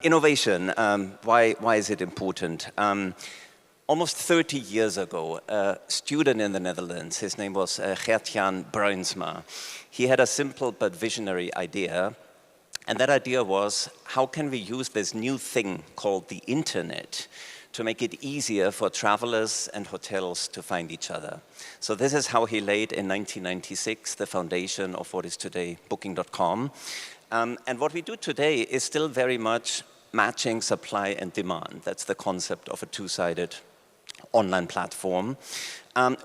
Innovation, why is it important? Almost 30 years ago, a student in the Netherlands, his name was Gert-Jan Bruinsma, he had a simple but visionary idea. And that idea was, how can we use this new thing called the internet to make it easier for travelers and hotels to find each other? So this is how he laid in 1996 the foundation of what is today Booking.com. And what we do today is still very much matching supply and demand. That's the concept of a two-sided online platform.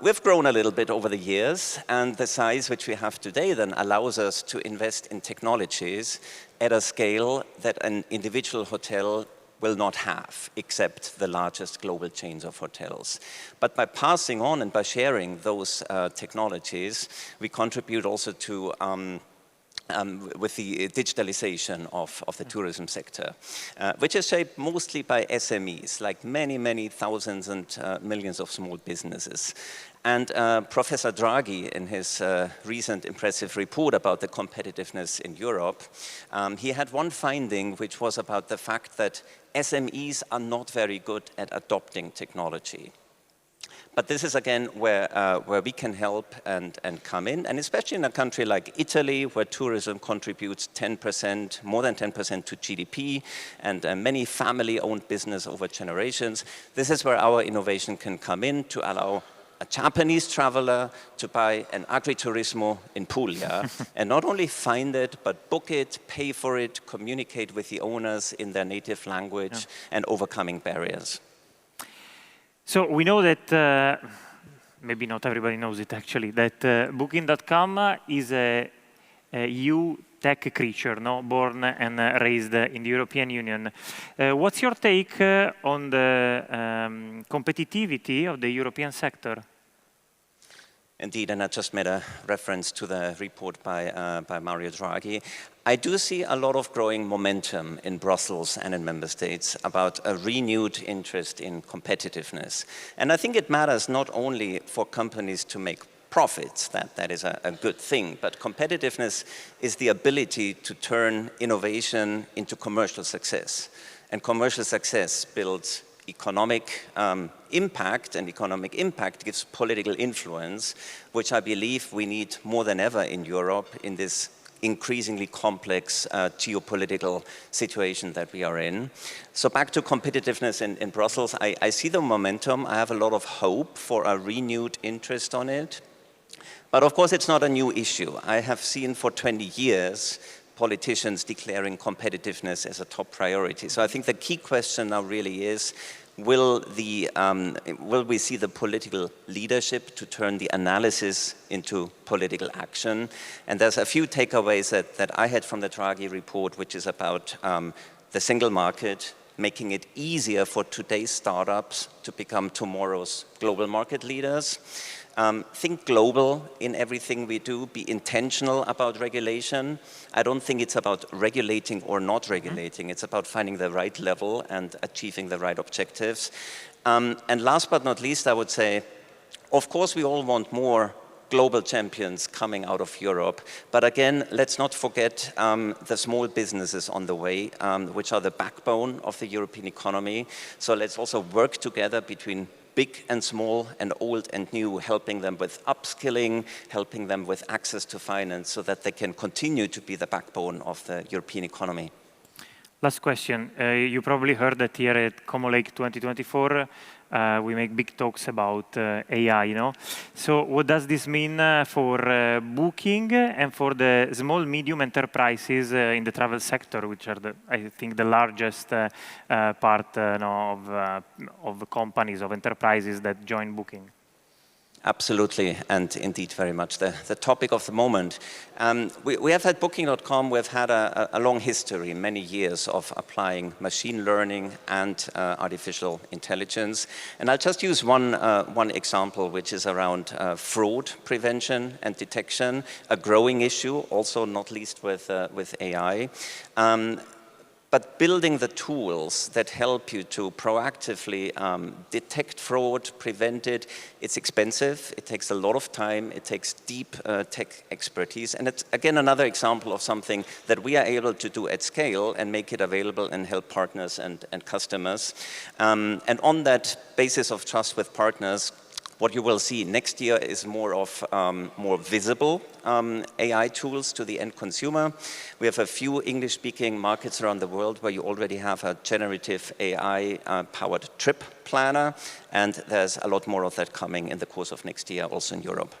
We've grown a little bit over the years, and the size which we have today then allows us to invest in technologies at a scale that an individual hotel will not have, except the largest global chains of hotels. But by passing on and by sharing those technologies, we contribute also to with the digitalization of the tourism sector, which is shaped mostly by SMEs, like many, many thousands and millions of small businesses. And Professor Draghi, in his recent impressive report about the competitiveness in Europe, he had one finding, which was about the fact that SMEs are not very good at adopting technology. But this is again where we can help and come in, and especially in a country like Italy, where tourism contributes 10%, more than 10% to GDP, and many family-owned business over generations. This is where our innovation can come in to allow a Japanese traveler to buy an agriturismo in Puglia and not only find it, but book it, pay for it, communicate with the owners in their native language, and overcoming barriers. So we know that, maybe not everybody knows it actually, that Booking.com is a EU tech creature, no? Born and raised in the European Union. What's your take on the competitivity of the European sector? Indeed, and I just made a reference to the report by Mario Draghi. I do see a lot of growing momentum in Brussels and in member states about a renewed interest in competitiveness. And I think it matters not only for companies to make profits, that is a good thing, but competitiveness is the ability to turn innovation into commercial success. And commercial success builds economic impact, and economic impact gives political influence, which I believe we need more than ever in Europe in this increasingly complex geopolitical situation that we are in. So back to competitiveness in Brussels, I see the momentum. I have a lot of hope for a renewed interest on it. But of course, it's not a new issue. I have seen for 20 years politicians declaring competitiveness as a top priority. So I think the key question now really is, will we see the political leadership to turn the analysis into political action? And there's a few takeaways that I had from the Draghi report, which is about the single market, making it easier for today's startups to become tomorrow's global market leaders. Think global in everything we do, be intentional about regulation. I don't think it's about regulating or not regulating. It's about finding the right level and achieving the right objectives. And last but not least, I would say, of course, we all want more global champions coming out of Europe. But again, let's not forget the small businesses on the way, which are the backbone of the European economy. So let's also work together between big and small and old and new, helping them with upskilling, helping them with access to finance so that they can continue to be the backbone of the European economy. Last question. You probably heard that here at COMOLAKE2024, we make big talks about AI, you know? So what does this mean for Booking and for the small, medium enterprises in the travel sector, which are, I think, the largest part of companies, of enterprises that join Booking? Absolutely, and indeed very much the topic of the moment. We have at Booking.com, we've had a long history, many years of applying machine learning and artificial intelligence. And I'll just use one example, which is around fraud prevention and detection, a growing issue, also not least with AI. But building the tools that help you to proactively detect fraud, prevent it, it's expensive, it takes a lot of time, it takes deep tech expertise, and it's, again, another example of something that we are able to do at scale and make it available and help partners and customers. And on that basis of trust with partners, what you will see next year is more of more visible AI tools to the end consumer. We have a few English-speaking markets around the world where you already have a generative AI-powered trip planner, and there's a lot more of that coming in the course of next year, also in Europe.